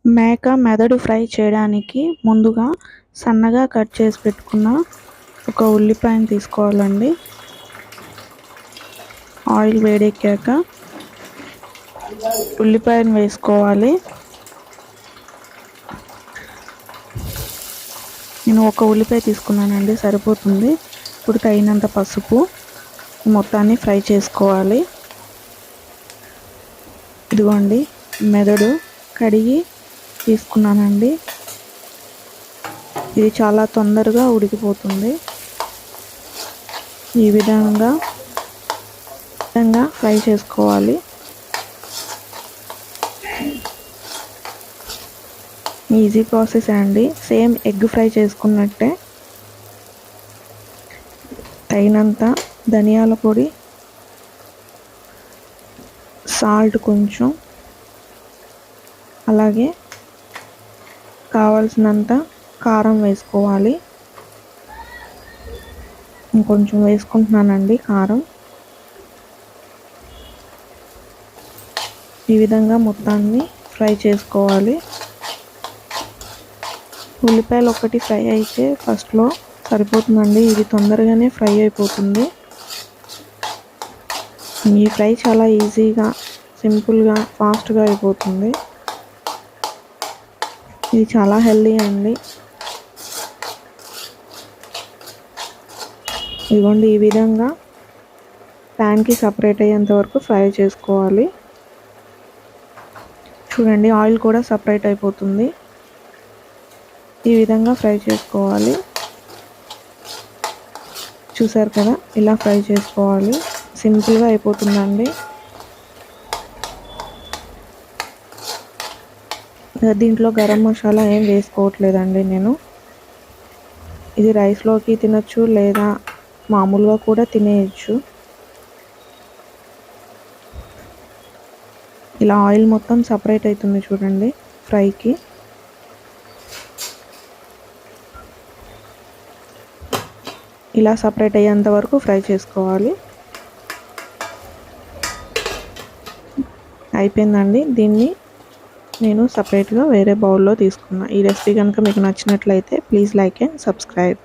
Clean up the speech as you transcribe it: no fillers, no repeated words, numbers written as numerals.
మేక మెదడు ఫ్రై చేయడానికి ముందుగా సన్నగా కట్ చేసి పెట్టుకున్న ఒక ఉల్లిపాయను తీసుకోవాలండి. ఆయిల్ వేడెక్కాక ఉల్లిపాయను వేసుకోవాలి. నేను ఒక ఉల్లిపాయ తీసుకున్నానండి, సరిపోతుంది. ఇప్పుడు తగినంత పసుపు, మొత్తాన్ని ఫ్రై చేసుకోవాలి. ఇదిగోండి మెదడు కడిగి తీసుకున్నానండి. ఇది చాలా తొందరగా ఉడికిపోతుంది. ఈ విధంగా ఫ్రై చేసుకోవాలి. ఈజీ ప్రాసెస్ అండి, సేమ్ ఎగ్ ఫ్రై చేసుకున్నట్టే. తగినంత ధనియాల పొడి, సాల్ట్ కొంచెం, అలాగే కావలసినంత కారం వేసుకోవాలి. ఇంకొంచెం వేసుకుంటున్నానండి కారం. ఈ విధంగా మొత్తాన్ని ఫ్రై చేసుకోవాలి. ఉల్లిపాయలు ఒకటి ఫ్రై అయితే ఫస్ట్లో సరిపోతుందండి, ఇది తొందరగానే ఫ్రై అయిపోతుంది. ఈ ఫ్రై చాలా ఈజీగా, సింపుల్గా, ఫాస్ట్గా అయిపోతుంది. ఇది చాలా హెల్దీ అండి. ఇదిగోండి ఈ విధంగా ప్యాన్కి సపరేట్ అయ్యేంత వరకు ఫ్రై చేసుకోవాలి. చూడండి ఆయిల్ కూడా సపరేట్ అయిపోతుంది. ఈ విధంగా ఫ్రై చేసుకోవాలి. చూసారు కదా, ఇలా ఫ్రై చేసుకోవాలి. సింపుల్గా అయిపోతుందండి. దీంట్లో గరం మసాలా ఏం వేసుకోవట్లేదండి నేను. ఇది రైస్లోకి తినచ్చు, లేదా మామూలుగా కూడా తినేయచ్చు. ఇలా ఆయిల్ మొత్తం సపరేట్ అవుతుంది చూడండి ఫ్రైకి. ఇలా సపరేట్ అయ్యేంత వరకు ఫ్రై చేసుకోవాలి. అయిపోయిందండి. దీన్ని నేను సపరేట్గా వేరే బౌల్లో తీసుకున్నా. ఈ రెసిపీ కనుక మీకు నచ్చినట్లయితే ప్లీజ్ లైక్ అండ్ సబ్స్క్రైబ్.